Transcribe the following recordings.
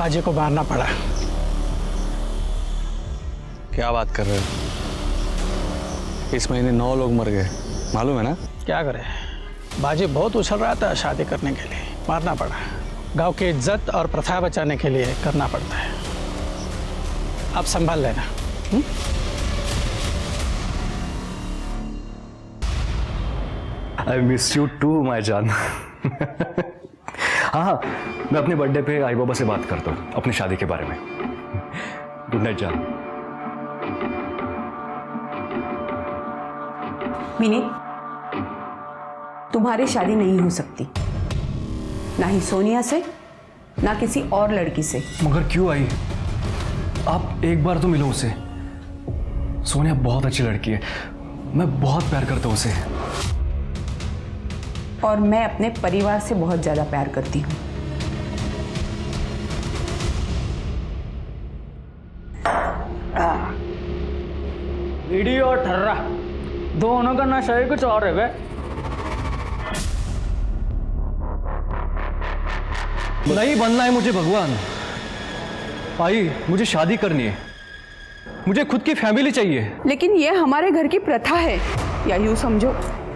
बाजी को मारना पड़ा। क्या बात कर रहे हो? इस महीने 9 लोग मर गए, मालूम है ना? क्या करे, बाजी बहुत उछल रहा था शादी करने के लिए, मारना पड़ा। गांव की इज्जत और प्रथा बचाने के लिए करना पड़ता है। आप संभाल लेना। I miss you too my जान। हाँ, मैं अपने बर्थडे पे आई बाबा से बात करता हूँ अपनी शादी के बारे में। गुड नाइट जान। विनीत, तुम्हारी शादी नहीं हो सकती, ना ही सोनिया से, ना किसी और लड़की से। मगर क्यों आई? आप एक बार तो मिलो उसे। सोनिया बहुत अच्छी लड़की है, मैं बहुत प्यार करता हूँ उसे। और मैं अपने परिवार से बहुत ज्यादा प्यार करती हूँ। वीडियो और ठर्रा दोनों का नशा ही कुछ और है बे। नहीं बनना है मुझे भगवान। आई, मुझे शादी करनी है, मुझे खुद की फैमिली चाहिए। लेकिन ये हमारे घर की प्रथा है, या यूं समझो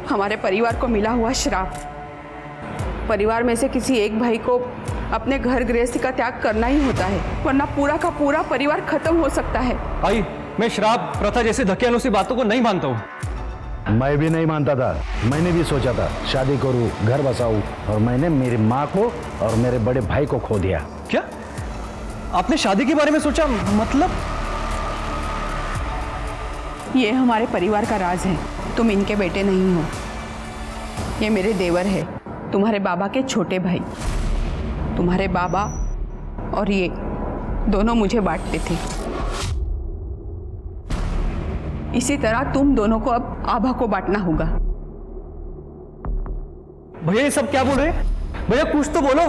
हमारे परिवार को मिला हुआ श्राप। परिवार में से किसी एक भाई को अपने घर गृहस्थी का त्याग करना ही होता है, वरना पूरा का पूरा परिवार खत्म हो सकता है। आई, मैं श्राप प्रथा जैसे धक्के बातों को नहीं मानता हूँ। मैं भी नहीं मानता था। मैंने भी सोचा था शादी करूं, घर बसाऊं, और मैंने मेरी माँ को और मेरे बड़े भाई को खो दिया। क्या आपने शादी के बारे में सोचा? मतलब ये हमारे परिवार का राज है, तुम इनके बेटे नहीं हो। ये मेरे देवर है, तुम्हारे बाबा के छोटे भाई। तुम्हारे बाबा और ये दोनों मुझे बांटते थे। इसी तरह तुम दोनों को अब आभा को बांटना होगा। भैया ये सब क्या बोल रहे हैं? भैया कुछ तो बोलो।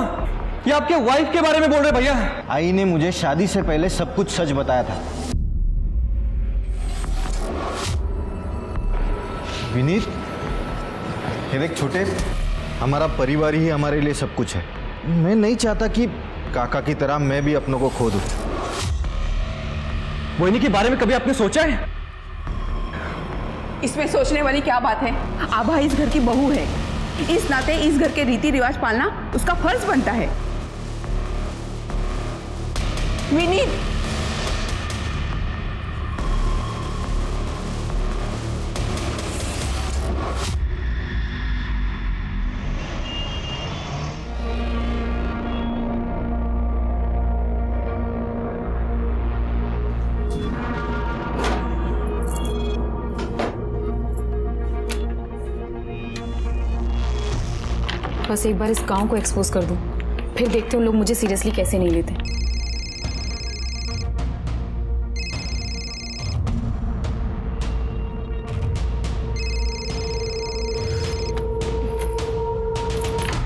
ये आपके वाइफ के बारे में बोल रहे भैया। आई ने मुझे शादी से पहले सब कुछ सच बताया था। विनीत, ये देख छोटे, हमारा परिवार ही हमारे लिए सब कुछ है। मैं नहीं चाहता कि काका की तरह मैं भी अपनों को खो दूं। मोहिनी के बारे में कभी आपने सोचा है? इसमें सोचने वाली क्या बात है? आभा इस घर की बहू है, इस नाते इस घर के रीति रिवाज पालना उसका फर्ज बनता है। विनीत, बस एक बार इस गांव को एक्सपोज कर दूं, फिर देखते हूँ लोग मुझे सीरियसली कैसे नहीं लेते।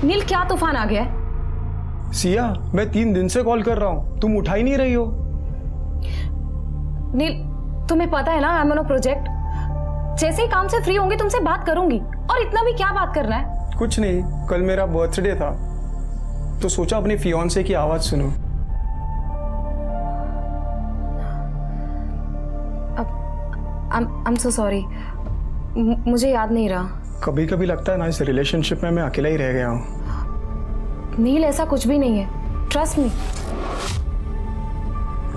नील, क्या तूफान आ गया है? सिया, मैं 3 दिन से कॉल कर रहा हूँ, तुम उठा ही नहीं रही हो। नील, तुम्हें पता है ना, I am on a project. जैसे ही काम से फ्री होंगे तुमसे बात करूंगी। और इतना भी क्या बात करना है? कुछ नहीं, कल मेरा बर्थडे था तो सोचा अपनी फियांसे की आवाज सुनो। आई एम सो सॉरी, मुझे याद नहीं रहा। कभी कभी लगता है ना इस रिलेशनशिप में मैं अकेला ही रह गया हूँ। नील, ऐसा कुछ भी नहीं है, ट्रस्ट मी।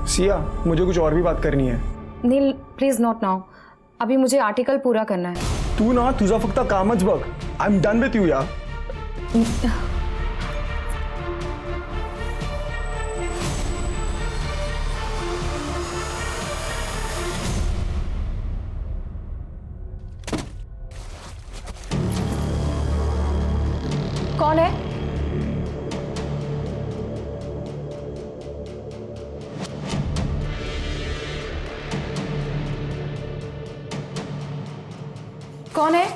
सिया, मुझे कुछ और भी बात करनी है। नील प्लीज नॉट नाउ, अभी मुझे आर्टिकल पूरा करना है। तू ना तुझा फक्त कामच बघ। I am done with you यार। कौन है? कौन है?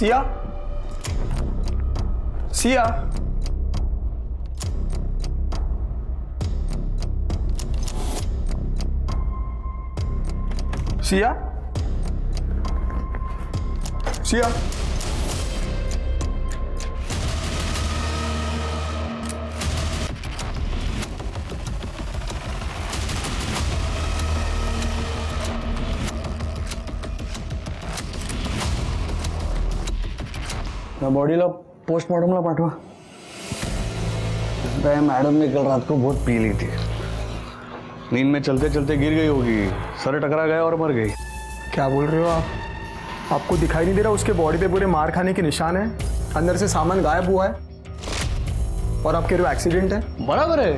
सिया, सिया, सिया, सिया। बॉडीला पोस्टमॉर्टमला पाठवा। मैडम ने कल रात को बहुत पी ली थी, नींद में चलते चलते गिर गई होगी, सर टकरा गया और मर गई। क्या बोल रहे हो आप? आपको दिखाई नहीं दे रहा उसके बॉडी पे पूरे मार खाने के निशान है, अंदर से सामान गायब हुआ है और आप कह रहे हो एक्सीडेंट है? बराबर है,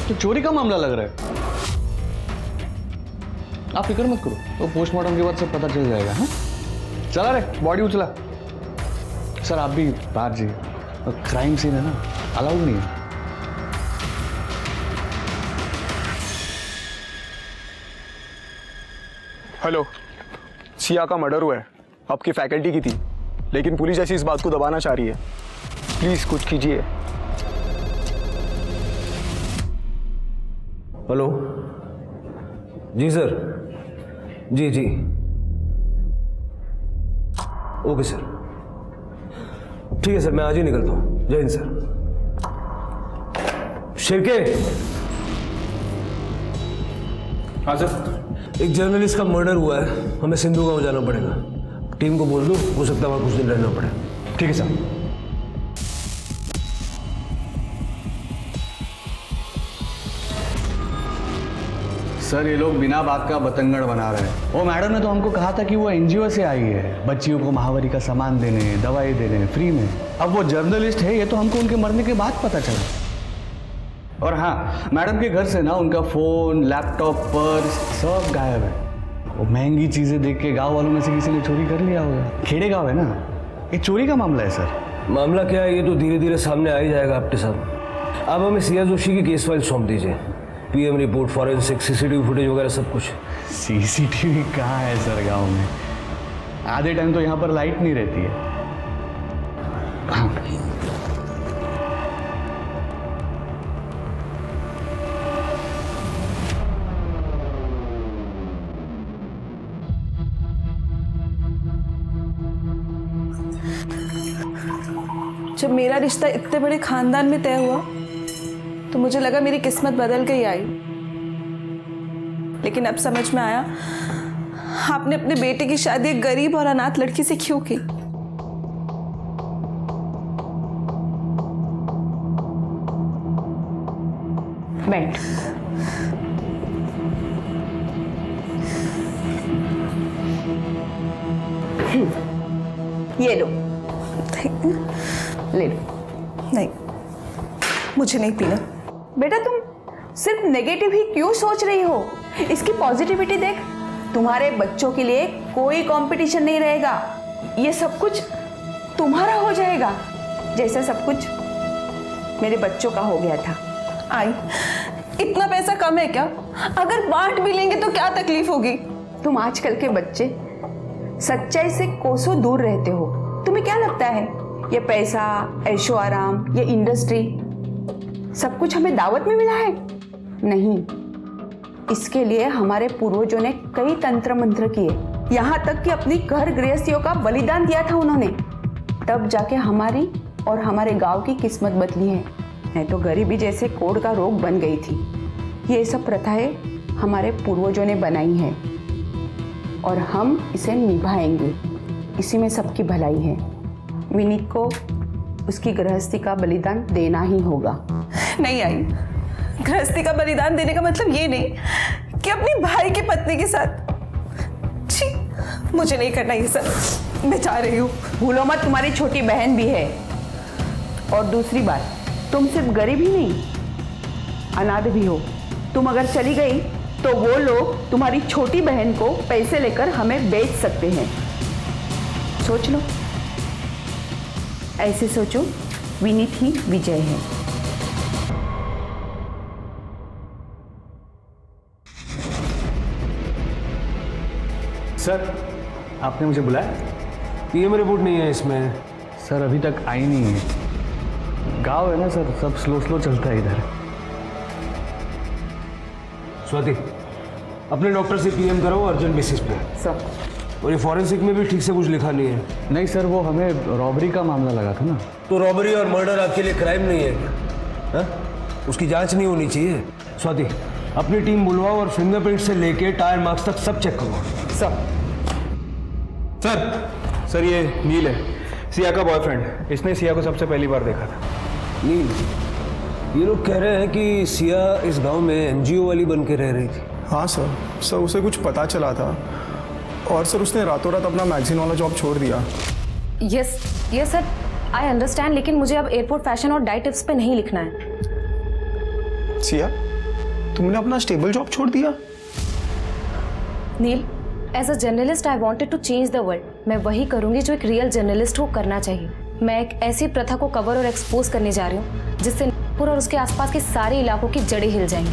तो चोरी का मामला लग रहा है। आप फिक्र मत करो, तो पोस्टमार्टम के बाद सब पता चल जाएगा। हाँ चला रे, बॉडी उचला। सर आप भी बाहर जाइए, क्राइम सीन है ना, अलाउड नहीं है। हेलो, सिया का मर्डर हुआ है, आपकी फैकल्टी की थी, लेकिन पुलिस ऐसी इस बात को दबाना चाह रही है। प्लीज कुछ कीजिए। हेलो, जी सर, जी जी, ओके सर, ठीक है सर, मैं आज ही निकलता हूँ। जय हिंद सर। शिवके, हाँ सर। एक जर्नलिस्ट का मर्डर हुआ है, हमें सिंधु गांव जाना पड़ेगा। टीम को बोल दो, हो सकता है वहां कुछ दिन रहना पड़े। ठीक है सर। सर ये लोग बिना बात का बतंगड़ बना रहे हैं। वो मैडम ने तो हमको कहा था कि वो एनजीओ से आई है, बच्चियों को महामारी का सामान देने, दवाई देने फ्री में। अब वो जर्नलिस्ट है, ये तो हमको उनके मरने के बाद पता चला। और हाँ, मैडम के घर से ना उनका फोन, लैपटॉप, पर्स सब गायब है। वो महंगी चीजें देख के गांव वालों में से किसी ने चोरी कर लिया होगा। खेड़े गांव है ना, ये चोरी का मामला है सर। मामला क्या है ये तो धीरे धीरे सामने आ ही जाएगा आपके साथ। आप हमें सिया जोशी की केस फाइल सौंप दीजिए, PM report, forensic, CCTV footage वगैरह सब कुछ। सीसीटीवी कहाँ है सर गांव में? आधे टाइम तो यहाँ पर लाइट नहीं रहती है। जब मेरा रिश्ता इतने बड़े खानदान में तय हुआ तो मुझे लगा मेरी किस्मत बदल गई आई, लेकिन अब समझ में आया आपने अपने बेटे की शादी एक गरीब और अनाथ लड़की से क्यों की। बैठ। ये लो, ले लो। नहीं, मुझे नहीं पीना। बेटा तुम सिर्फ नेगेटिव ही क्यों सोच रही हो? इसकी पॉजिटिविटी देख। तुम्हारे बच्चों के लिए कोई कंपटीशन नहीं रहेगा, ये सब कुछ तुम्हारा हो जाएगा, जैसे सब कुछ मेरे बच्चों का हो गया था। आई, इतना पैसा कम है क्या? अगर बांट भी लेंगे तो क्या तकलीफ होगी? तुम आजकल के बच्चे सच्चाई से कोसों दूर रहते हो। तुम्हें क्या लगता है ये पैसा, ऐशो आराम, ये इंडस्ट्री सब कुछ हमें दावत में मिला है? नहीं, इसके लिए हमारे पूर्वजों ने कई तंत्र मंत्र किए, यहाँ तक कि अपनी घर गृहस्थियों का बलिदान दिया था उन्होंने, तब जाके हमारी और हमारे गांव की किस्मत बदली है। नहीं तो गरीबी जैसे कोढ़ का रोग बन गई थी। ये सब प्रथाएं हमारे पूर्वजों ने बनाई है और हम इसे निभाएंगे, इसी में सबकी भलाई है। विनीत को उसकी गृहस्थी का बलिदान देना ही होगा। नहीं आई, गृहस्थी का बलिदान देने का मतलब ये नहीं कि अपनी भाई की पत्नी के साथ। छी, मुझे नहीं करना ये सब, मैं जा रही हूँ। भूलो मत तुम्हारी छोटी बहन भी है। और दूसरी बात, तुम सिर्फ गरीब ही नहीं, अनाथ भी हो। तुम अगर चली गई तो वो लोग तुम्हारी छोटी बहन को पैसे लेकर हमें बेच सकते हैं। सोच लो, ऐसे सोचो, विनीत ही विजय है। सर आपने मुझे बुलाया? पीएम रिपोर्ट नहीं है इसमें। सर अभी तक आई नहीं है। गांव है ना सर, सब स्लो स्लो चलता है इधर। स्वाति, अपने डॉक्टर से पीएम कराओ अर्जेंट बेसिस पे। सर। और ये फॉरेंसिक में भी ठीक से कुछ लिखा नहीं है। नहीं सर, वो हमें रॉबरी का मामला लगा था ना। तो रॉबरी और मर्डर आपके लिए क्राइम नहीं है क्या? हा? उसकी जांच नहीं होनी चाहिए। स्वाति, अपनी टीम बुलवाओ और फिंगरप्रिंट से लेके टायर मार्क्स तक सब चेक करो। सर ये नील है, सिया का बॉयफ्रेंड। इसने सिया को सबसे पहली बार देखा था। नील, ये लोग कह रहे हैं कि सिया इस गांव में एनजीओ वाली बन के रह रही थी। हाँ सर, उसे कुछ पता चला था और सर उसने रातों रात अपना मैगजीन वाला जॉब छोड़ दिया। यस सर, आई अंडरस्टैंड, लेकिन मुझे अब एयरपोर्ट फैशन और डाइट टिप्स पे नहीं लिखना है। सिया, तुमने अपना स्टेबल जॉब छोड़ दिया? Neel, as a journalist I wanted to change the world. मैं वही करूंगी जो एक रियल जर्नलिस्ट को करना चाहिए। मैं एक ऐसी प्रथा को कवर और एक्सपोज करने जा रही हूँ जिससे नागपुर और उसके आसपास के सारे इलाकों की जड़ें हिल जाएंगी।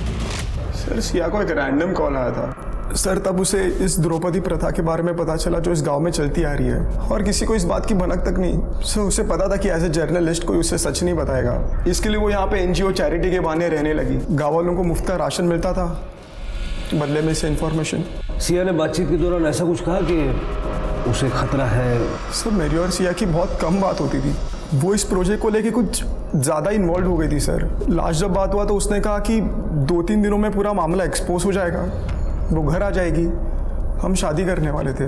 सर सिया को एक रैंडम कॉल आया था सर, तब उसे इस द्रौपदी प्रथा के बारे में पता चला जो इस गांव में चलती आ रही है, और किसी को इस बात की भनक तक नहीं। सर उसे पता था कि एज ए जर्नलिस्ट कोई उसे सच नहीं बताएगा, इसके लिए वो यहाँ पे एनजीओ चैरिटी के बहाने रहने लगी। गाँव वालों को मुफ्त का राशन मिलता था बदले में से इन्फॉर्मेशन। सिया ने बातचीत के दौरान ऐसा कुछ कहा कि उसे खतरा है? सर मेरी और सिया की बहुत कम बात होती थी। वो इस प्रोजेक्ट को लेके कुछ ज़्यादा इन्वॉल्व हो गई थी सर। लास्ट जब बात हुआ तो उसने कहा कि 2-3 दिनों में पूरा मामला एक्सपोज हो जाएगा, वो घर आ जाएगी, हम शादी करने वाले थे।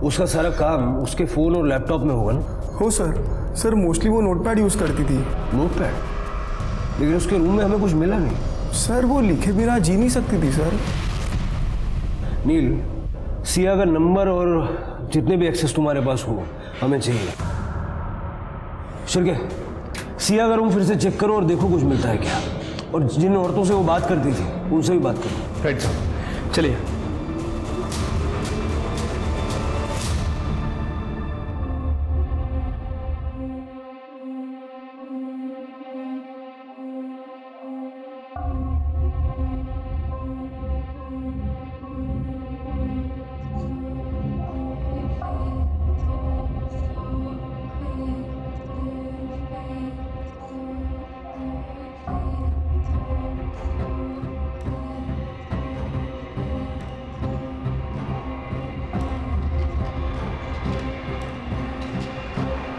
उसका सारा काम उसके फ़ोन और लैपटॉप में होगा ना? हो सर मोस्टली वो नोटपैड यूज़ करती थी। नोटपैड? लेकिन उसके रूम में हमें कुछ मिला नहीं। सर वो लिखे बिना जी नहीं सकती थी सर। नील, सिया का नंबर और जितने भी एक्सेस तुम्हारे पास हो हमें चाहिए। शिरके, सिया का रूम फिर से चेक करो और देखो कुछ मिलता है क्या, और जिन औरतों से वो बात करती थी उनसे भी बात करो। राइट साहब, चलिए।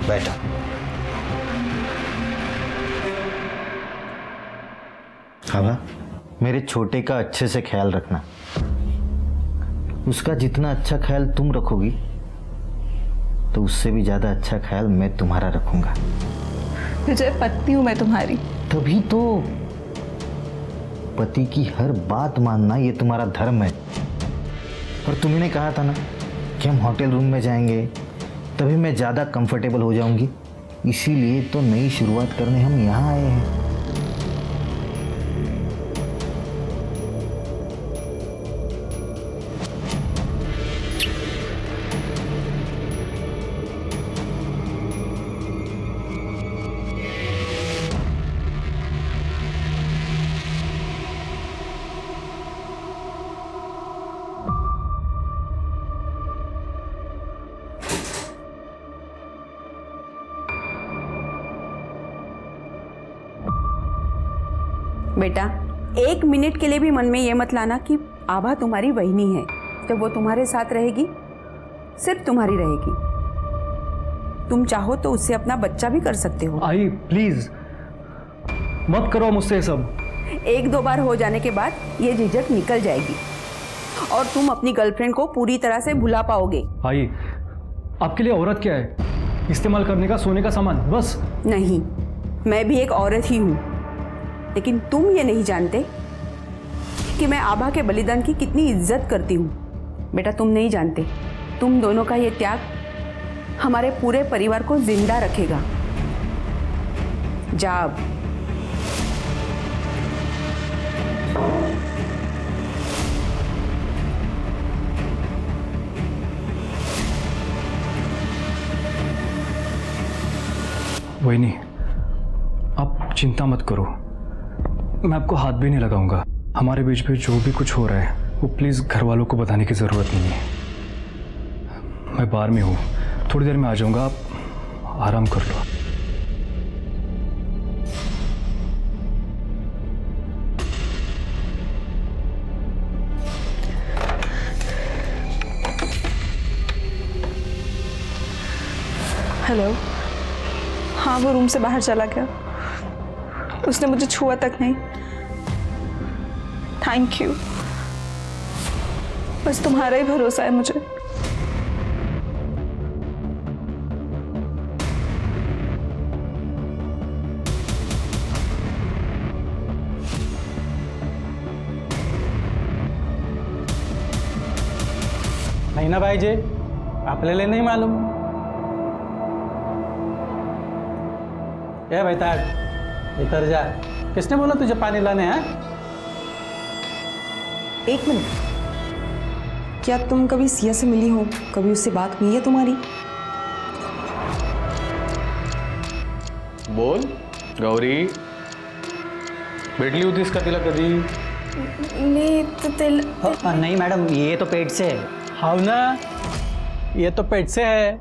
बैठा। हाँ, मेरे छोटे का अच्छे से ख्याल रखना। उसका जितना अच्छा ख्याल तुम रखोगी तो उससे भी ज्यादा अच्छा ख्याल मैं तुम्हारा रखूंगा। विजय, पत्नी हूं मैं तुम्हारी। तभी तो पति की हर बात मानना ये तुम्हारा धर्म है। और तुमने कहा था ना कि हम होटल रूम में जाएंगे, तभी मैं ज़्यादा कंफर्टेबल हो जाऊंगी। इसीलिए तो नई शुरुआत करने हम यहाँ आए हैं। बेटा, 1 मिनट के लिए भी मन में ये मत लाना कि आभा तुम्हारी बहनी है। जब वो तुम्हारे साथ रहेगी, सिर्फ तुम्हारी रहेगी। तुम चाहो तो उससे अपना बच्चा भी कर सकते हो। आई प्लीज मत करो मुझसे ये सब। 1-2 बार हो जाने के बाद ये झिझक निकल जाएगी और तुम अपनी गर्लफ्रेंड को पूरी तरह से भुला पाओगे। आई, आपके लिए औरत क्या है? इस्तेमाल करने का सोने का सामान बस। नहीं, मैं भी एक औरत ही हूँ, लेकिन तुम ये नहीं जानते कि मैं आभा के बलिदान की कितनी इज्जत करती हूँ। बेटा, तुम नहीं जानते, तुम दोनों का ये त्याग हमारे पूरे परिवार को जिंदा रखेगा। जा अब। वही, आप चिंता मत करो, मैं आपको हाथ भी नहीं लगाऊंगा। हमारे बीच में जो भी कुछ हो रहा है वो प्लीज़ घर वालों को बताने की ज़रूरत नहीं है। मैं बाहर में हूँ, थोड़ी देर में आ जाऊंगा, आप आराम कर लो। हेलो। हाँ, वो रूम से बाहर चला गया, उसने मुझे छुआ तक नहीं। थैंक यू, बस तुम्हारा ही भरोसा है मुझे। नहीं ना भाई जी, आपल्याला नहीं मालूम। ए बैताग, इधर जा। किसने बोला तुझे पानी लाने हैं? एक मिनट, क्या तुम कभी सिया से मिली हो? कभी उससे बात हुई है तुम्हारी? बोल गौरी, भेटली होतीस का तिला कधी? नहीं मैडम, ये तो पेट से है। हाँ ना, ये तो पेट से है।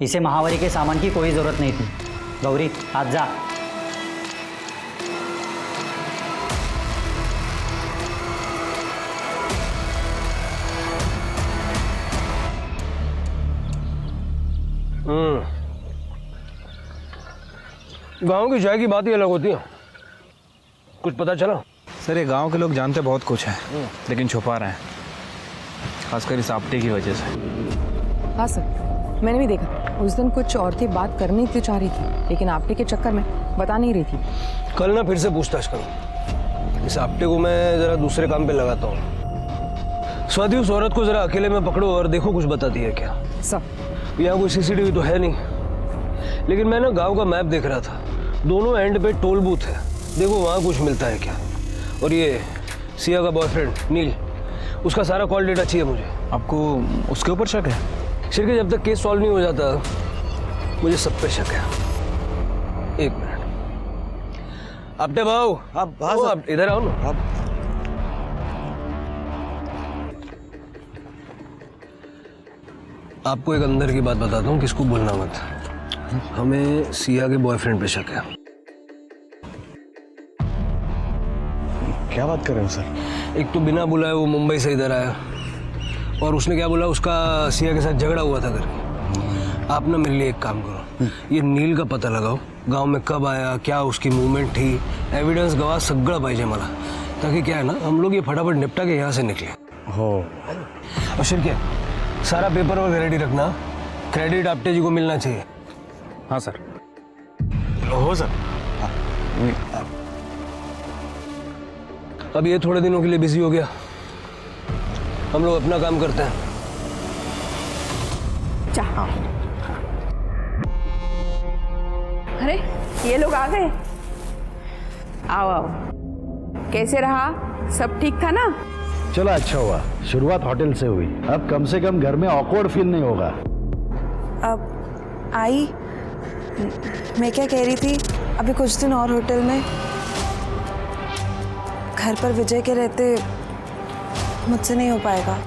इसे महावारी के सामान की कोई जरूरत नहीं थी। गौरी, आज जा। गांव की चाय की बात ही अलग होती है। कुछ पता चला? सर, ये गांव के लोग जानते बहुत कुछ है, लेकिन छुपा रहे हैं, खासकर इस आपटे की वजह से। हाँ सर, मैंने भी देखा। उस दिन कुछ औरतें बात करनी तो चाह रही थी, लेकिन आपटे के चक्कर में बता नहीं रही थी। कल ना फिर से पूछताछ करो। इस आपटे को मैं जरा दूसरे काम पे लगाता हूँ। स्वाति, उस औरत को जरा अकेले में पकड़ो और देखो कुछ बताती है क्या। सर, यहाँ कोई सीसीटीवी तो है नहीं, लेकिन मैं ना गांव का मैप देख रहा था। दोनों एंड पे टोल बूथ है, देखो वहाँ कुछ मिलता है क्या। और ये सिया का बॉयफ्रेंड नील, उसका सारा कॉल डेटा चाहिए मुझे। आपको उसके ऊपर शक है? शिरके, जब तक केस सॉल्व नहीं हो जाता मुझे सब पे शक है। एक मिनट, आपटे भाऊ, आप इधर आओ ना। आपको एक अंदर की बात बताता हूँ, किसको बोलना मत। हमें सिया के बॉयफ्रेंड पे शक है। क्या बात कर रहे हो सर? एक तो बिना बुलाए वो मुंबई से इधर आया, और उसने क्या बोला, उसका सिया के साथ झगड़ा हुआ था करके। आप ना मेरे लिए एक काम करो, ये नील का पता लगाओ, गांव में कब आया, क्या उसकी मूवमेंट थी, एविडेंस गवाह सगळं पाहिजे मला, ताकि क्या है ना, हम लोग ये फटाफट निपटा के यहाँ से निकले। हो। और शिरके, सारा पेपर वर्क रेडी रखना, क्रेडिट आपटे जी को मिलना चाहिए। हाँ सर। हो सर। अब ये थोड़े दिनों के लिए बिजी हो गया, हम लोग अपना काम करते हैं। अरे, ये लोग आ गए। आओ आओ, कैसे रहा? सब ठीक था ना? चलो अच्छा हुआ, शुरुआत होटल से हुई, अब कम से कम घर में ऑकवर्ड फील नहीं होगा। अब आई, मैं क्या कह रही थी, अभी कुछ दिन और होटल में, घर पर विजय के रहते मुझसे नहीं हो पाएगा।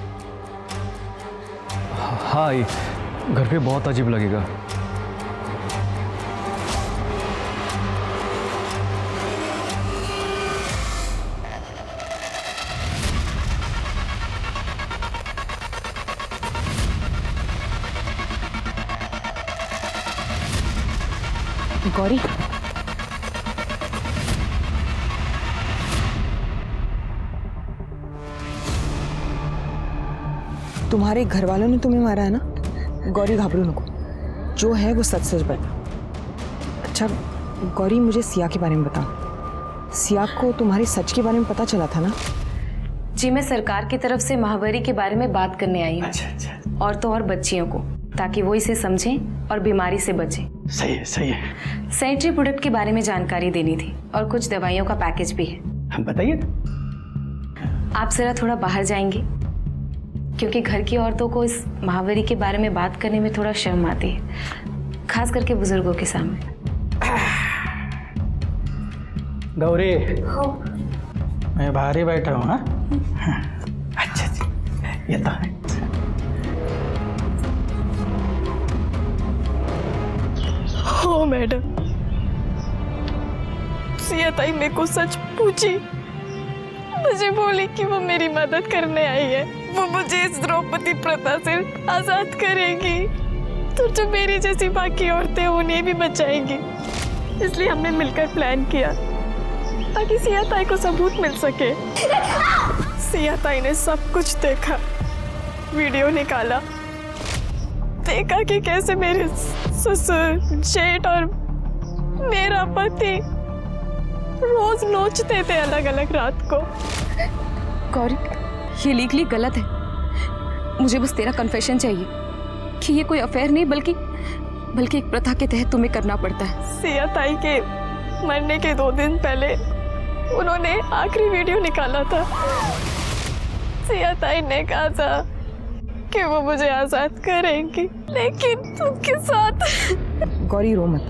हाँ, ये घर पे बहुत अजीब लगेगा। गौरी, तुम्हारे घर वालों ने तुम्हें मारा है ना? गौरी, घाबरो नको, जो है वो सच सच बता। अच्छा गौरी, मुझे सिया के बारे में बता। सिया को तुम्हारे सच के बारे में पता चला था ना? जी, मैं सरकार की तरफ से महावारी के बारे में बात करने आई हूँ। अच्छा। और तो और बच्चियों को, ताकि वो इसे समझें और बीमारी से बचें। सही है, सही है। सैनिटरी प्रोडक्ट के बारे में जानकारी देनी थी, और कुछ दवाइयों का पैकेज भी है। बताइए ना। आप जरा थोड़ा बाहर जाएंगे, क्योंकि घर की औरतों को इस महावारी के बारे में बात करने में थोड़ा शर्म आती है, खास करके बुजुर्गों के सामने। गौरी, मैं बाहर ही बैठा हूँ। हाँ, अच्छा, ये तो है। हो मैडम, सिया ताई मेरे को सच पूछी, मुझे बोली कि वो मेरी मदद करने आई है, वो मुझे इस द्रौपदी प्रथा से आजाद करेगी, तो जो मेरी जैसी बाकी औरतें उन्हें भी बचाएंगी। इसलिए हमने मिलकर प्लान किया ताकि सिया ताई को सबूत मिल सके। सिया ताई ने सब कुछ देखा, वीडियो निकाला, देखा कि कैसे मेरे ससुर, जेठ और मेरा पति रोज नोचते थे अलग अलग रात को। गौरी, ये लीगली गलत है। मुझे बस तेरा कन्फेशन चाहिए कि ये कोई अफेयर नहीं बल्कि एक प्रथा के तहत तुम्हें करना पड़ता है। सिया ताई के मरने के 2 दिन पहले उन्होंने आखिरी वीडियो निकाला था। सिया ताई ने कहा था कि वो मुझे आजाद करेंगी, लेकिन तुमके साथ। गौरी रो मत,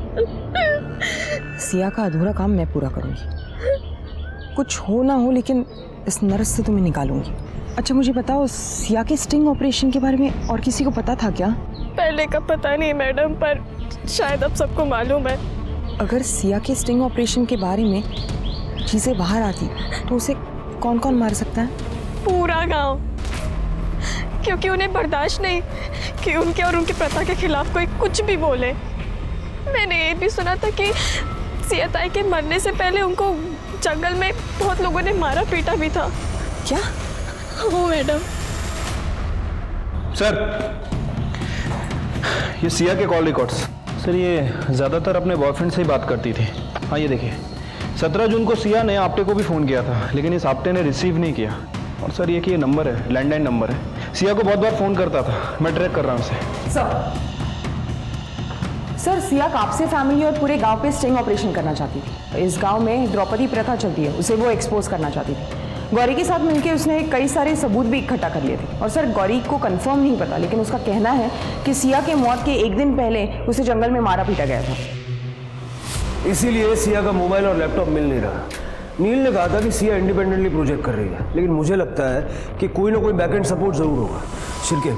सिया का अधूरा काम मैं पूरा करूंगी। कुछ हो ना हो लेकिन इस नरक से तुम्हें निकालूंगी। अच्छा मुझे बताओ, सिया के स्टिंग ऑपरेशन के बारे में और किसी को पता था क्या? पहले का पता नहीं मैडम, पर शायद अब सबको मालूम है। अगर सिया के स्टिंग ऑपरेशन के बारे में चीजें बाहर आती तो उसे कौन कौन मार सकता है? पूरा गांव, क्योंकि उन्हें बर्दाश्त नहीं कि उनके और उनकी प्रथा के खिलाफ कोई कुछ भी बोले। मैंने ये भी सुना था कि सिया ताई के मरने से पहले उनको जंगल में बहुत लोगों ने मारा पीटा भी था। क्या? हो मैडम। सर, ये सिया के कॉल रिकॉर्ड्स। सर, ये ज़्यादातर अपने बॉयफ्रेंड से ही बात करती थी। हाँ, ये देखिए, 17 जून को सिया ने आपटे को भी फ़ोन किया था, लेकिन इस आपटे ने रिसीव नहीं किया। और सर, ये नंबर है, लैंडलाइन नंबर है। सिया को बहुत बार फ़ोन करता था, मैं ट्रैक कर रहा हूँ उसे। सर, सिया कापसे फैमिली और पूरे गांव पे स्टिंग ऑपरेशन करना चाहती थी। इस गांव में द्रौपदी प्रथा चलती है, उसे वो एक्सपोज करना चाहती थी। गौरी के साथ मिलकर उसने कई सारे सबूत भी इकट्ठा कर लिए थे। और सर, गौरी को कंफर्म नहीं पता, लेकिन उसका कहना है कि सिया के मौत के 1 दिन पहले उसे जंगल में मारा पीटा गया था। इसीलिए सिया का मोबाइल और लैपटॉप मिल नहीं रहा। नील ने कहा था कि सिया इंडिपेंडेंटली प्रोजेक्ट कर रही है, लेकिन मुझे लगता है कि कोई ना कोई बैकएंड सपोर्ट जरूर होगा। शिरके,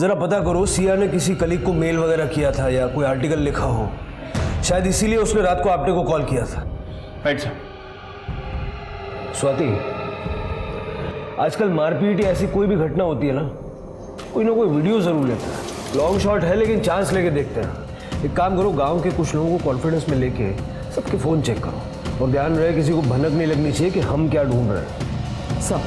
जरा पता करो सिया ने किसी कलीग को मेल वगैरह किया था या कोई आर्टिकल लिखा हो, शायद इसीलिए उसने रात को आपटे को कॉल किया था। Right sir. स्वाति, आजकल मारपीट या ऐसी कोई भी घटना होती है ना कोई वीडियो जरूर लेता है। लॉन्ग शॉट है लेकिन चांस लेके देखते हैं। एक काम करो, गांव के कुछ लोगों को कॉन्फिडेंस में लेके सबके फ़ोन चेक करो, और ध्यान रहे किसी को भनक नहीं लगनी चाहिए कि हम क्या ढूंढ रहे हैं। सब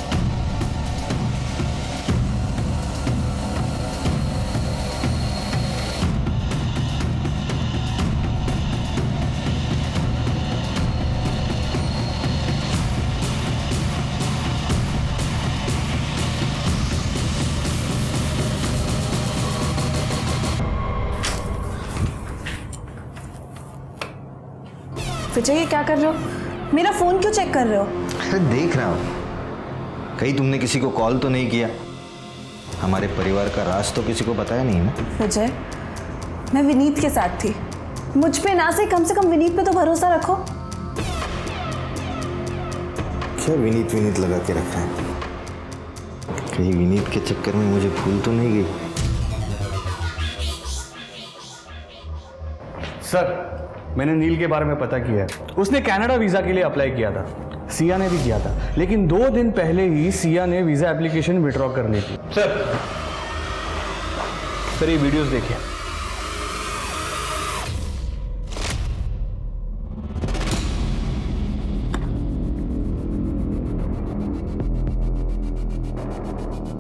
विजय, ये क्या कर रहे हो? मेरा फोन क्यों चेक कर रहे हो? अरे देख रहा हूँ, कहीं तुमने किसी को कॉल तो नहीं किया? हमारे परिवार का राज तो किसी को बताया नहीं ना? विजय, मैं विनीत के साथ थी, मुझ पे ना से कम विनीत पे तो भरोसा रखो। क्या विनीत लगा के रखा है? कहीं विनीत के चक्कर में मुझे भूल तो नहीं गई? सर, मैंने नील के बारे में पता किया है। उसने कनाडा वीज़ा के लिए अप्लाई किया था, सिया ने भी किया था, लेकिन 2 दिन पहले ही सिया ने वीज़ा एप्लीकेशन विड्रॉ कर ली थी। सर, ये वीडियोस देखिए।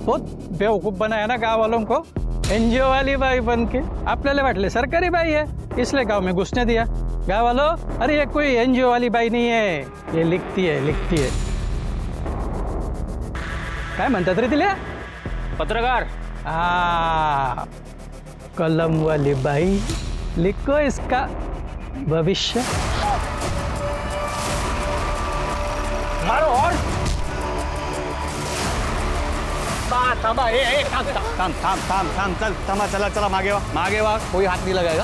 बहुत बेवकूफ बनाया ना गांव वालों को। एनजीओ वाली बाई बन के आपल्याला वाटले सरकारी बाई है, इसलिए गांव में घुसने दिया। गांव वालों, अरे ये कोई एनजीओ वाली बाई नहीं है, ये लिखती है। काय म्हणतात रे तिला? पत्रकार। कलम वाली बाई, लिखो इसका भविष्य। मारो और थांब, चला मागे वा। कोई हाथ नहीं लगाएगा।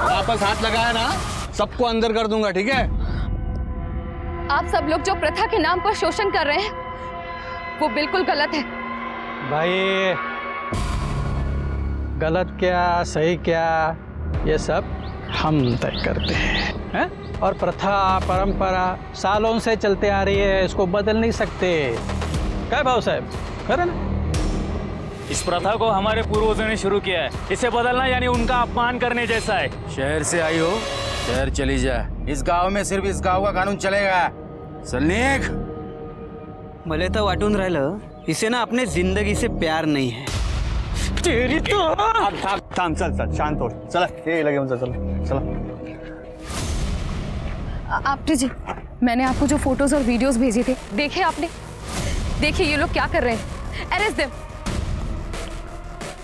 वापस हाथ लगाया ना, सबको अंदर कर दूंगा, ठीक है? आप सब लोग जो प्रथा के नाम पर शोषण कर रहे हैं वो बिल्कुल गलत है। भाई, गलत क्या सही क्या, ये सब हम तय करते हैं? और प्रथा परंपरा सालों से चलते आ रही है, इसको बदल नहीं सकते। क्या भाव साहब, करे ना? इस प्रथा को हमारे पूर्वजों ने शुरू किया है, इसे बदलना यानी उनका अपमान करने जैसा है। शहर से आई हो, शहर चली जा। इस गांव में सिर्फ इस गांव का कानून चलेगा। सलनीक मला तर वाटून राहिलं इसे ना अपने जिंदगी से प्यार नहीं है। तेरी तो थांब, चल शांत हो, चला ये लगे उनसे, चला। आपटे जी, मैंने आपको जो फोटोज और वीडियोस भेजे थे, देखे आपने? देखिए ये लोग क्या कर रहे हैं। Arrest them.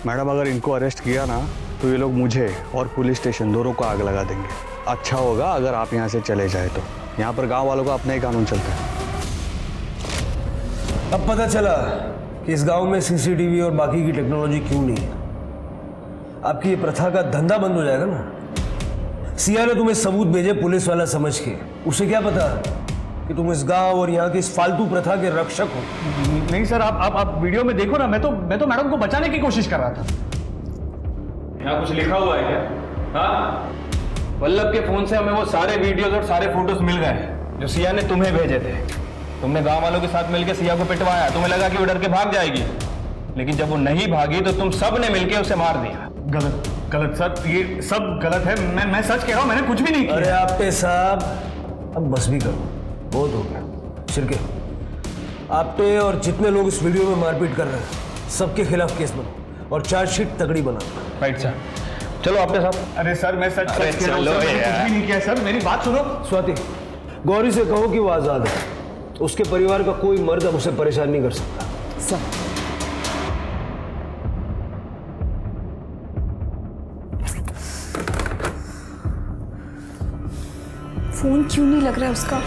मैडम अगर इनको अरेस्ट किया ना तो ये लोग मुझे और पुलिस स्टेशन दोनों को आग लगा देंगे। अच्छा होगा अगर आप यहाँ से चले जाए तो। यहाँ पर गांव वालों का अपना ही कानून चलता है। अब पता चला कि इस गांव में सीसीटीवी और बाकी की टेक्नोलॉजी क्यों नहीं है। आपकी ये प्रथा का धंधा बंद हो जाएगा ना। सिया ने तुम्हें सबूत भेजे पुलिस वाला समझ के। उसे क्या पता कि तुम इस गांव और यहाँ की इस फालतू प्रथा के रक्षक हो। नहीं सर, आप वीडियो में देखो ना, मैं तो मैडम को बचाने की कोशिश कर रहा था। यहाँ कुछ लिखा हुआ है क्या? हाँ, वल्लभ के फोन से हमें वो सारे वीडियोस और सारे फोटोज मिल गए जो सिया ने तुम्हें भेजे थे। तुमने गांव वालों के साथ मिलकर सिया को पिटवाया, तुम्हें लगा कि वो डर के भाग जाएगी, लेकिन जब वो नहीं भागी तो तुम सब ने मिलकर उसे मार दिया। गलत सर, ये सब गलत है। मैं सच कह रहा हूँ, मैंने कुछ भी नहीं किया। अरे आपटे साहब, अब बस भी करो, बहुत हो गया। शिरके, आपटे और जितने लोग इस वीडियो में मारपीट कर रहे हैं सबके खिलाफ केस बनो और चार्जशीट तगड़ी बना। राइट सर, चलो आपटे साहब। अरे सर मैं सच कह रहा हूं, मैंने कुछ भी नहीं किया सर, मेरी बात सुनो। स्वाति, गौरी से कहो कि वो आजाद है। उसके परिवार का कोई मर्द अब उसे परेशान नहीं कर सकता। सर फोन क्यों नहीं लग रहा है उसका?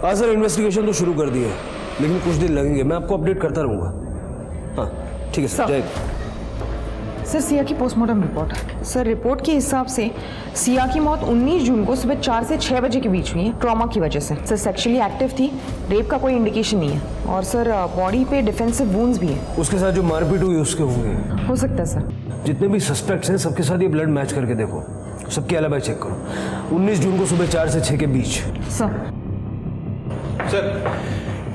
हाँ सर, इन्वेस्टिगेशन तो शुरू कर दी है, लेकिन कुछ दिन लगेंगे। मैं आपको अपडेट करता रहूंगा। हाँ ठीक है सर। जय। सर सिया की पोस्टमार्टम रिपोर्ट। सर रिपोर्ट के हिसाब से सिया की मौत 19 जून को सुबह 4 से 6 बजे के बीच हुई है, ट्रॉमा की वजह से। सर सेक्सुअली एक्टिव थी, रेप का कोई इंडिकेशन नहीं है, और सर बॉडी पे डिफेंसिव वुंड्स भी है। उसके साथ जो मारपीट हुई उसके होंगे। हो सकता है सर। जितने भी सस्पेक्ट्स हैं सबके साथ ये ब्लड मैच करके देखो, सबके अलावा चेक करो। 19 जून को सुबह 4 से 6 के बीच। सर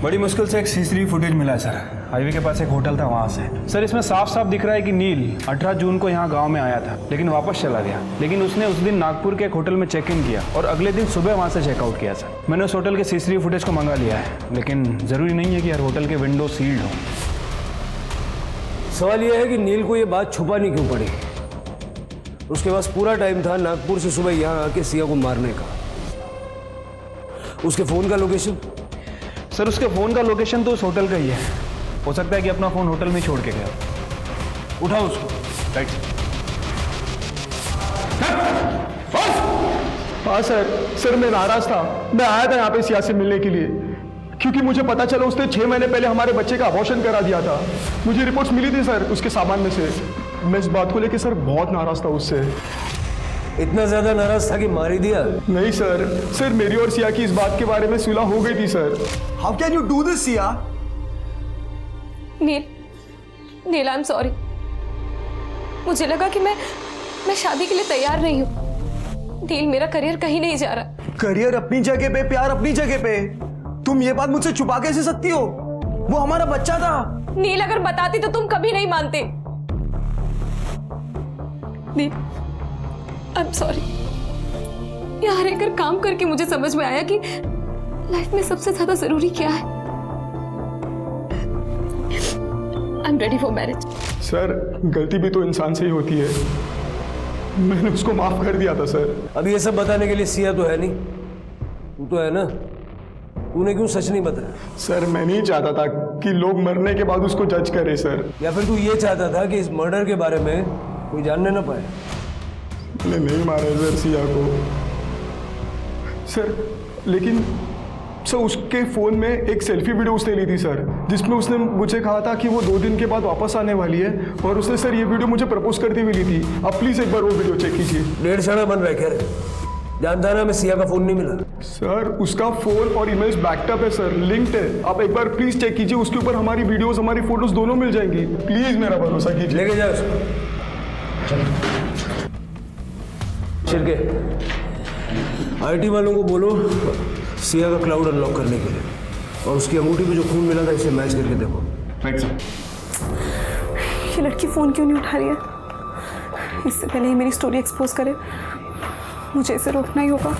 बड़ी मुश्किल से एक सीसीटीवी फुटेज मिला है सर। हाईवे के पास एक होटल था, वहाँ से। सर इसमें साफ साफ दिख रहा है कि नील 18 जून को यहाँ गांव में आया था, लेकिन वापस चला गया। लेकिन उसने उस दिन नागपुर के एक होटल में चेक इन किया और अगले दिन सुबह वहाँ से चेकआउट किया सर। मैंने उस होटल के सीसीटीवी फुटेज को मंगा लिया है, लेकिन ज़रूरी नहीं है कि हर होटल के विंडो सील्ड हो। सवाल यह है कि नील को ये बात छुपानी क्यों पड़ी? उसके पास पूरा टाइम था नागपुर से सुबह यहाँ आके सिया को मारने का। उसके फ़ोन का लोकेशन? सर उसके फ़ोन का लोकेशन तो उस होटल का ही है। हो सकता है कि अपना फ़ोन होटल में छोड़ के गया। उठाओ उसको। राइट। हाँ सर मैं नाराज था। मैं आया था यहाँ पे सिया से मिलने के लिए, क्योंकि मुझे पता चला उसने 6 महीने पहले हमारे बच्चे का अबॉर्शन करा दिया था। मुझे रिपोर्ट्स मिली थी सर उसके सामान में से। मैं इस बात को लेकर सर बहुत नाराज था उससे। इतना ज्यादा नाराज था कि मार ही दिया? नहीं सर मेरी और सिया की इस बात के बारे में सुलह हो गई थी सर। How can you do this Siya? Neel I am sorry. मुझे लगा कि मैं शादी के लिए तैयार नहीं हूँ। नील मेरा करियर कहीं नहीं जा रहा। करियर अपनी जगह पे, प्यार अपनी जगह पे। तुम ये बात मुझसे छुपा कैसे सकती हो? वो हमारा बच्चा था। नील अगर बताती तो तुम कभी नहीं मानते। नील आई एम सॉरी। यहाँ रहकर काम करके मुझे समझ में आया कि लाइफ में सबसे ज्यादा जरूरी क्या है। I am ready for marriage. Sir गलती भी तो इंसान से ही होती है। मैंने उसको माफ कर दिया था सर। अब ये सब बताने के लिए सिया तो है नहीं, तू तो है ना। तूने क्यों सच नहीं बताया? सर मैं नहीं चाहता था कि लोग मरने के बाद उसको जज करे सर। या फिर तू ये चाहता था कि इस मर्डर के बारे में कोई जानने ना पाए? मैंने नहीं मारा सर सिया को सर, लेकिन सर उसके फ़ोन में एक सेल्फी वीडियो उसने ली थी सर, जिसमें उसने मुझे कहा था कि वो 2 दिन के बाद वापस आने वाली है, और उसने सर ये वीडियो मुझे प्रपोज करती हुई ली थी। आप प्लीज़ एक बार वो वीडियो चेक कीजिए। 1.5 साल बन रहा है क्या? जानता ना मैं सिया का फ़ोन नहीं मिला। सर उसका फ़ोन और इमेज बैकअप है सर, लिंक्ड है। आप एक बार प्लीज़ चेक कीजिए, उसके ऊपर हमारी वीडियोज़ हमारी फोटोज़ दोनों मिल जाएंगी। प्लीज़ मेरा भरोसा कीजिए। लेके जाओ उसको। शिरके, आईटी वालों को बोलो सिया का क्लाउड अनलॉक करने के लिए, और उसकी अंगूठी पे जो खून मिला था इसे मैच करके देखो। Right sir. ये लड़की फ़ोन क्यों नहीं उठा रही है? इससे पहले ही मेरी स्टोरी एक्सपोज करे, मुझे इसे रोकना ही होगा।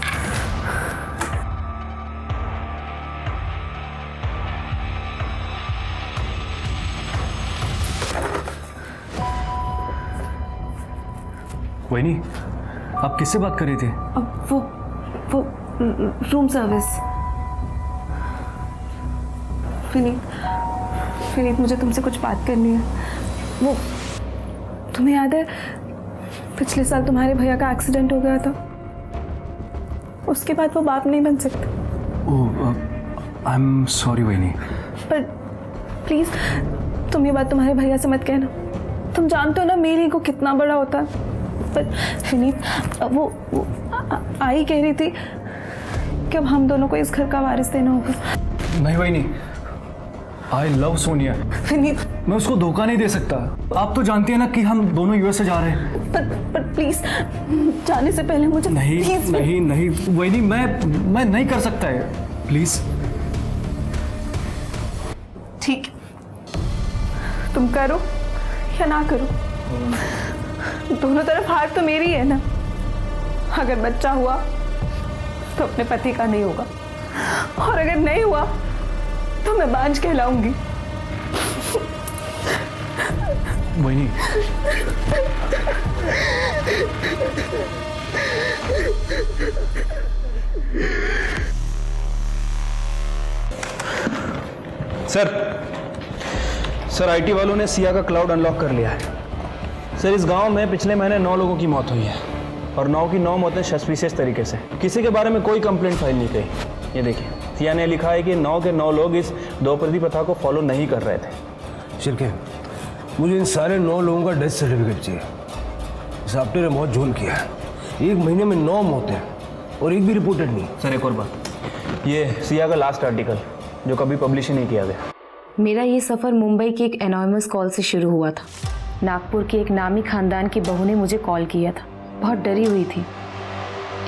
वही आप किससे बात कर रही थी? अब वो रूम सर्विस। फिनीत मुझे तुमसे कुछ बात करनी है। वो तुम्हें याद है पिछले साल तुम्हारे भैया का एक्सीडेंट हो गया था, उसके बाद वो बाप नहीं बन सकते। आई एम सॉरी वही। पर प्लीज़ तुम ये बात तुम्हारे भैया से मत कहना, तुम जानते हो ना मेरी ईगो कितना बड़ा होता है। पर फिनीत वो आई कह रही थी कि अब हम दोनों को इस घर का वारिस देना होगा। नहीं वही नहीं, आई लव सोनिया। फिनीत मैं उसको धोखा नहीं दे सकता। आप तो जानती है ना कि हम दोनों यूएस से जा रहे हैं। पर प्लीज जाने से पहले मुझे नहीं please, नहीं नहीं वही नहीं, मैं नहीं कर सकता है, प्लीज। ठीक, तुम करो या ना करो, दोनों तरफ हार तो मेरी है ना। अगर बच्चा हुआ तो अपने पति का नहीं होगा, और अगर नहीं हुआ तो मैं बांझ कहलाऊंगी। वही नहीं। सर आईटी वालों ने सिया का क्लाउड अनलॉक कर लिया है। सर इस गांव में पिछले महीने 9 लोगों की मौत हुई है, और 9 की 9 मौतें सस्पिशियस तरीके से, किसी के बारे में कोई कंप्लेंट फाइल नहीं की। ये देखिए सिया ने लिखा है कि 9 के 9 लोग इस द्रौपदी प्रथा को फॉलो नहीं कर रहे थे। शिरके, मुझे इन सारे 9 लोगों का डेथ सर्टिफिकेट चाहिए। इस आपटे ने बहुत जुल्म किया है, 1 महीने में 9 मौतें और एक भी रिपोर्टेड नहीं। सर एक और बात, ये सिया का लास्ट आर्टिकल जो कभी पब्लिश ही नहीं किया गया। मेरा ये सफ़र मुंबई की एक एनॉनिमस कॉल से शुरू हुआ था। नागपुर की एक नामी खानदान की बहू ने मुझे कॉल किया था। बहुत डरी हुई थी।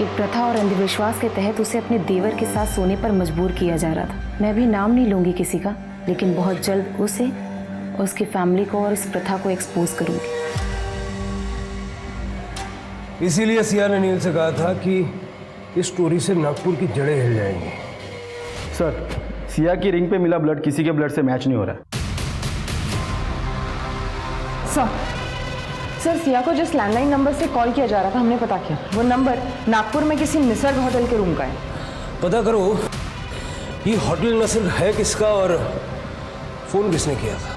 एक प्रथा और अंधविश्वास के तहत उसे अपने देवर के साथ सोने पर मजबूर किया जा रहा था। मैं भी नाम नहीं लूँगी किसी का, लेकिन बहुत जल्द उसे और उसकी फैमिली को और इस प्रथा को एक्सपोज करूँगी। इसीलिए सिया ने नील से कहा था कि इस स्टोरी से नागपुर की जड़ें हिल जाएंगी। सर सिया की रिंग पे मिला ब्लड किसी के ब्लड से मैच नहीं हो रहा है। सर सिया को जिस लैंडलाइन नंबर से कॉल किया जा रहा था हमने पता किया, वो नंबर नागपुर में किसी निसर्ग होटल के रूम का है। पता करो ये होटल निसर्ग है किसका और फोन किसने किया था।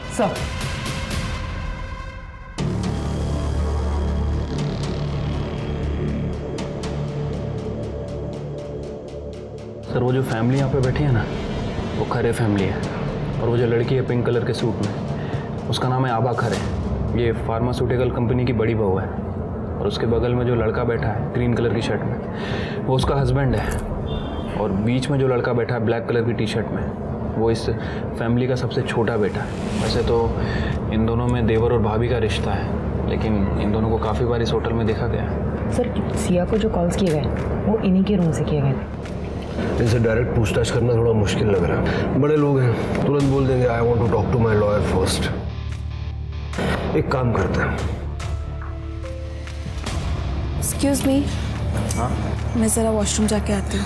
सर वो जो फैमिली यहाँ पे बैठी है ना, वो खरे फैमिली है। और वो जो लड़की है पिंक कलर के सूट में, उसका नाम है आबा खरे। ये फार्मास्यूटिकल कंपनी की बड़ी बहू है। और उसके बगल में जो लड़का बैठा है ग्रीन कलर की शर्ट में, वो उसका हस्बैंड है। और बीच में जो लड़का बैठा है ब्लैक कलर की टी शर्ट में, वो इस फैमिली का सबसे छोटा बेटा है। वैसे तो इन दोनों में देवर और भाभी का रिश्ता है, लेकिन इन दोनों को काफ़ी बार इस होटल में देखा गया है। सर सिया को जो कॉल्स किए गए वो इन्हीं के रूम से किए गए थे। इनसे डायरेक्ट पूछताछ करना थोड़ा मुश्किल लग रहा है। बड़े लोग हैं, तुरंत बोल देंगे I want to talk to my lawyer first. एक काम करते हैं। एक्सक्यूज मी, हाँ मैं ज़रा वॉशरूम जाके आती हूँ।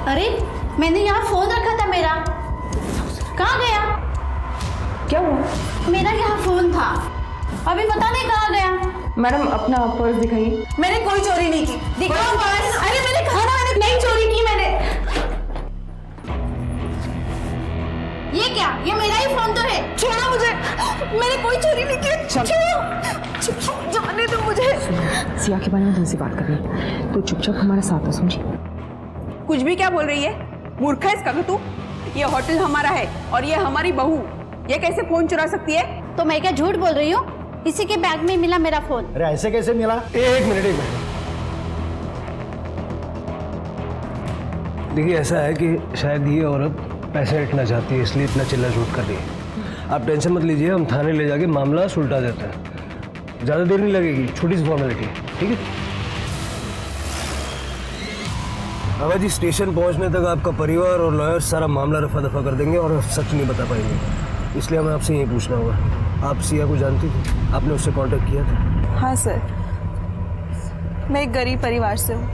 अरे मैंने यहाँ फोन रखा था मेरा, कहाँ गया? क्या हुआ? मेरा यहाँ फोन था, अभी पता नहीं कहाँ गया। मैडम अपना पर्स दिखाइए। मैंने कोई चोरी नहीं की। दिखाओ पर्स। अरे मैंने कहा ना मैंने नहीं चोरी की। मैंने ये क्या? ये मेरा ही फोन तो है। छोड़ो मुझे, मैंने कोई चोरी नहीं की। छोड़ो, जाने दो मुझे। सिया के बारे में तुमसे बात करनी है तो चुपचाप हमारे साथ हो, समझी? कुछ भी क्या बोल रही है? मूर्खा है इसका तू। ये होटल हमारा है और ये हमारी बहू, ये कैसे फोन चुरा सकती है? तो मैं क्या झूठ बोल रही हूँ? इसी के बैग में मिला मेरा फोन। अरे ऐसे कैसे मिला? एक मिनट। देखिए ऐसा है कि शायद ये औरत पैसे हटना चाहती है, इसलिए इतना चिल्ला झूठ कर रही है। आप टेंशन मत लीजिए, हम थाने ले जाके मामला सुलटा देते हैं। ज़्यादा देर नहीं लगेगी, छोटी सी फॉर्मेलिटी, ठीक है? बाबा जी, स्टेशन पहुंचने तक आपका परिवार और लॉयर सारा मामला रफा दफा कर देंगे और सच नहीं बता पाएंगे। इसलिए हमें आपसे यही पूछना होगा, आप सिया को जानती थी? आपने उससे कांटेक्ट किया था? हाँ सर, मैं एक गरीब परिवार से हूँ।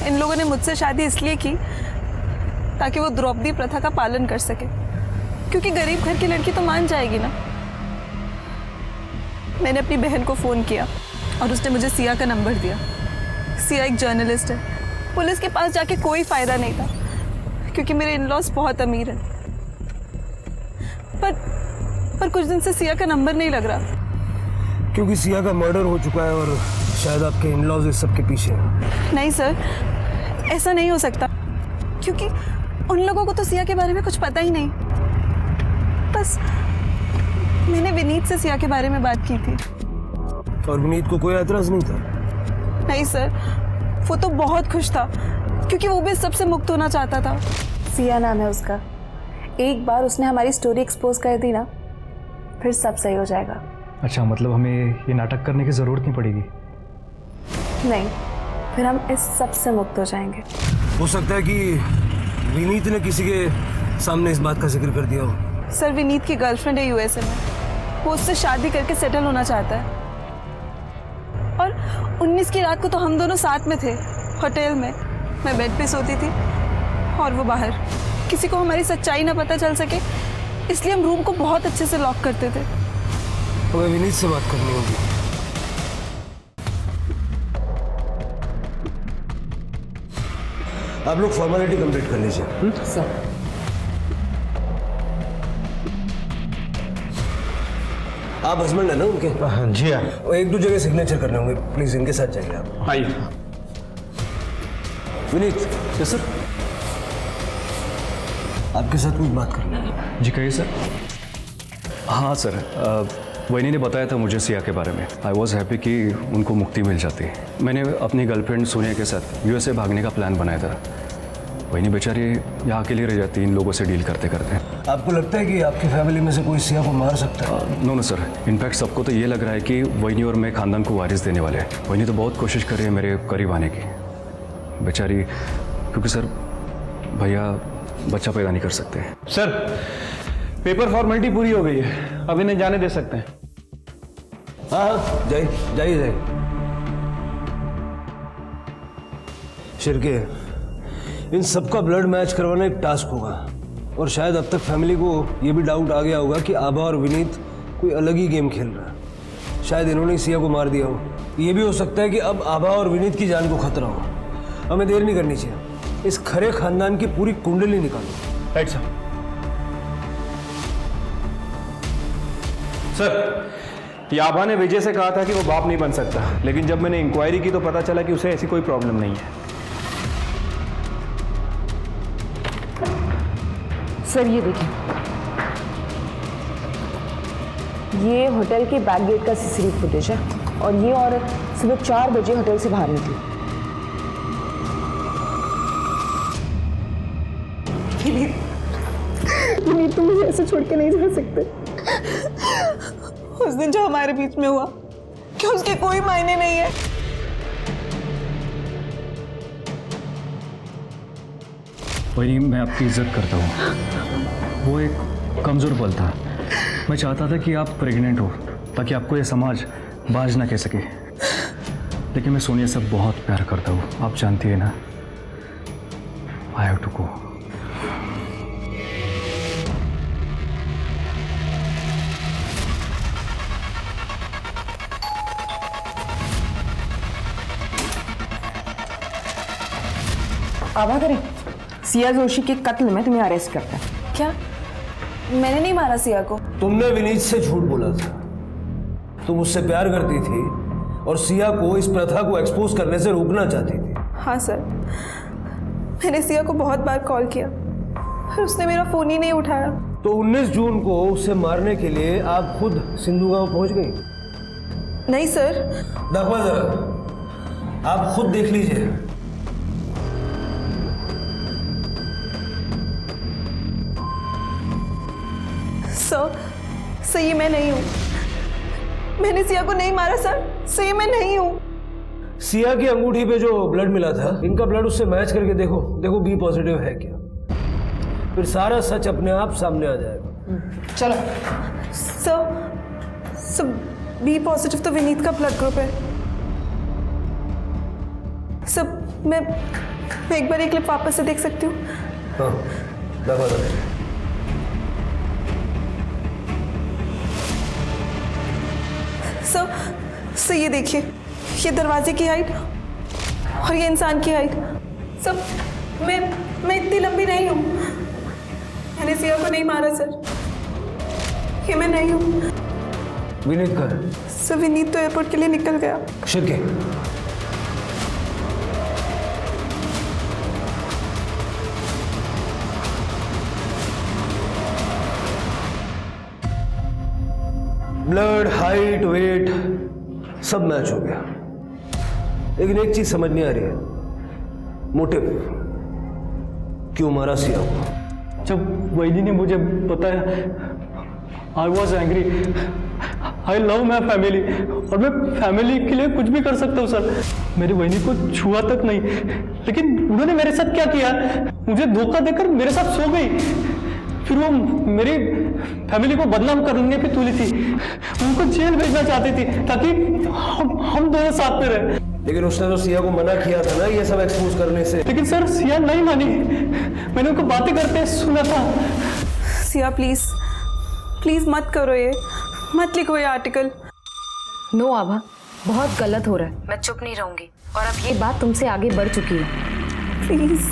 इन लोगों ने मुझसे शादी इसलिए की ताकि वो द्रौपदी प्रथा का पालन कर सके, क्योंकि गरीब घर की लड़की तो मान जाएगी ना। मैंने अपनी बहन को फ़ोन किया और उसने मुझे सिया का नंबर दिया। सिया एक जर्नलिस्ट है। पुलिस के पास जाके कोई फ़ायदा नहीं था क्योंकि मेरे इन-लॉज बहुत अमीर हैं। पर कुछ दिन से सिया का नंबर नहीं लग रहा। क्योंकि सिया का मर्डर हो चुका है और शायद आपके इन-लॉज इस सब के पीछे हैं। नहीं सर, ऐसा नहीं हो सकता, क्योंकि उन लोगों को तो सिया के बारे में कुछ पता ही नहीं। बस मैंने विनीत से सिया के बारे में बात की थी। और विनीत को कोई एतराज़ नहीं था? नहीं सर, वो तो बहुत खुश था क्योंकि वो भी सबसे मुक्त होना चाहता था। सिया नाम है उसका। एक बार उसने हमारी स्टोरी एक्सपोज कर दी ना, फिर सब सही हो जाएगा। अच्छा, मतलब हमें ये नाटक करने की ज़रूरत नहीं पड़ेगी? नहीं, फिर हम इस सब से मुक्त हो जाएंगे। हो सकता है कि विनीत ने किसी के सामने इस बात का जिक्र कर दिया हो। सर, विनीत की गर्लफ्रेंड है यूएसए में। वो उससे शादी करके सेटल होना चाहता है। और 19 की रात को तो हम दोनों साथ में थे होटल में। मैं बेड पे सोती थी और वो बाहर। किसी को हमारी सच्चाई ना पता चल सके इसलिए हम रूम को बहुत अच्छे से लॉक करते थे। हमें विनीत से बात करनी होगी। आप लोग फॉर्मेलिटी कंप्लीट कर लीजिए। सर, आप हस्बैंड है ना उनके? हाँ जी। हाँ, और एक दो जगह सिग्नेचर करने होंगे, प्लीज इनके साथ जाइए आप। आइए। विनीत। Yes sir. आपके साथ कुछ बात करनी है। जी कहिए सर। हाँ सर, वैनी ने बताया था मुझे सिया के बारे में। आई वॉज हैप्पी कि उनको मुक्ति मिल जाती। मैंने अपनी गर्लफ्रेंड सोनिया के साथ यूएसए भागने का प्लान बनाया था। वैनी बेचारी यहाँ अकेली रह जाती इन लोगों से डील करते करते। आपको लगता है कि आपकी फैमिली में से कोई सिया को मार सकता है? नो सर, इनफैक्ट सबको तो ये लग रहा है कि वैनी और मैं खानदान को वारिस देने वाले हैं। वैनी तो बहुत कोशिश कर रही है मेरे करीब आने की बेचारी, क्योंकि सर भैया बच्चा पैदा नहीं कर सकते। सर, पेपर फॉर्मेलिटी पूरी हो गई है, अब इन्हें जाने दे सकते हैं। हाँ, जाइए जाइए। शिरके, इन सबका ब्लड मैच करवाना एक टास्क होगा और शायद अब तक फैमिली को ये भी डाउट आ गया होगा कि आभा और विनीत कोई अलग ही गेम खेल रहा है। शायद इन्होंने सिया को मार दिया हो। ये भी हो सकता है कि अब आभा और विनीत की जान को खतरा हो। हमें देर नहीं करनी चाहिए, इस खरे खानदान की पूरी कुंडली निकालो। Right sir. सर, ये आभा ने विजय से कहा था कि वो बाप नहीं बन सकता, लेकिन जब मैंने इंक्वायरी की तो पता चला कि उसे ऐसी कोई प्रॉब्लम नहीं है। सर ये देखिए, ये होटल के बैक गेट का सीसीटीवी फुटेज है और ये औरत सुबह 4 बजे होटल से बाहर निकली। विनीत, तुम मुझे ऐसे छोड़ के नहीं जा सकते। उस दिन जो हमारे बीच में हुआ, क्या उसके कोई मायने नहीं है? वही मैं आपकी इज्जत करता हूँ। वो एक कमज़ोर पल था। मैं चाहता था कि आप प्रेग्नेंट हो ताकि आपको ये समाज बाज ना कह सके, लेकिन मैं सोनिया से बहुत प्यार करता हूँ, आप जानती है ना। I have to go. आभा करें, सिया जोशी के कत्ल में तुम्हें अरेस्ट करता है। क्या? मैंने नहीं मारा सिया को। तुमने विनीत से झूठ बोला था। तुम उससे प्यार करती थी और सिया को इस प्रथा को एक्सपोज करने से रोकना चाहती थी। हाँ सर, मैंने सिया को बहुत बार कॉल किया पर उसने मेरा फ़ोन ही नहीं उठाया। तो 19 जून को उसे मारने के लिए आप खुद सिंधु गांव पहुंच गई? नहीं सर। दाखवा जरा, आप खुद देख लीजिए। सर ये मैं नहीं हूँ, मैंने सिया को नहीं मारा सर, ये मैं नहीं हूँ। सिया की अंगूठी पे जो ब्लड मिला था, इनका ब्लड उससे मैच करके देखो, देखो बी पॉजिटिव है क्या, फिर सारा सच अपने आप सामने आ जाएगा। चलो। सर बी पॉजिटिव तो विनीत का ब्लड ग्रुप है। सर मैं एक बार ये क्लिप वापस से देख सकती हूँ? हाँ, दबा दबा। सर ये देखिए, ये दरवाजे की हाइट और ये इंसान की हाइट। सर मैं इतनी लंबी नहीं हूँ, मैंने सिया को नहीं मारा सर, ये मैं नहीं हूँ। विनीत का? सर विनीत तो एयरपोर्ट के लिए निकल गया। शिरके, ब्लड, हाइट, वेट सब मैच हो गया, लेकिन एक चीज समझ नहीं आ रही है, मोटिव क्यों मारा सिया को? जब वैदी ने मुझे बताया, I was angry, I love my family, और मैं फैमिली के लिए कुछ भी कर सकता हूँ सर। मेरी बहनी को छुआ तक नहीं, लेकिन उन्होंने मेरे साथ क्या किया, मुझे धोखा देकर मेरे साथ सो गई, फिर वो मेरी फैमिली को बदनाम करने पे तुली थी, उनको जेल भेजना चाहती थी ताकि हम दोनों साथ में रहे। लेकिन उसने तो सिया को मना किया था ना ये सब एक्सपोज करने से। लेकिन सर सिया नहीं मानी, मैंने उनको बातें करते सुना था। सिया प्लीज मत करो ये, मत लिखो ये आर्टिकल। नो आभा, बहुत गलत हो रहा है, मैं चुप नहीं रहूंगी, और अब ये बात तुमसे आगे बढ़ चुकी है। प्लीज।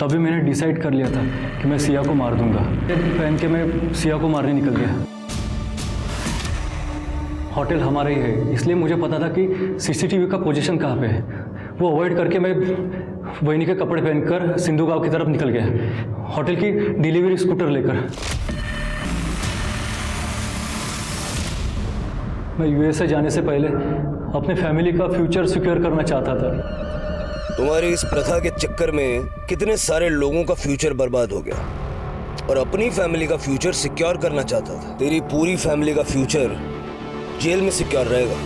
तभी मैंने डिसाइड कर लिया था कि मैं सिया को मार दूंगा। पहन के मैं सिया को मारने निकल गया। होटल हमारा ही है, इसलिए मुझे पता था कि सीसीटीवी का पोजीशन कहाँ पे है। वो अवॉइड करके मैं बहनी के कपड़े पहनकर सिंधु गांव की तरफ निकल गया, होटल की डिलीवरी स्कूटर लेकर। मैं यूएसए जाने से पहले अपने फैमिली का फ्यूचर सिक्योर करना चाहता था। तुम्हारी इस प्रथा के चक्कर में कितने सारे लोगों का फ्यूचर बर्बाद हो गया, और अपनी फैमिली का फ्यूचर सिक्योर करना चाहता था। तेरी पूरी फैमिली का फ्यूचर जेल में सिक्योर रहेगा।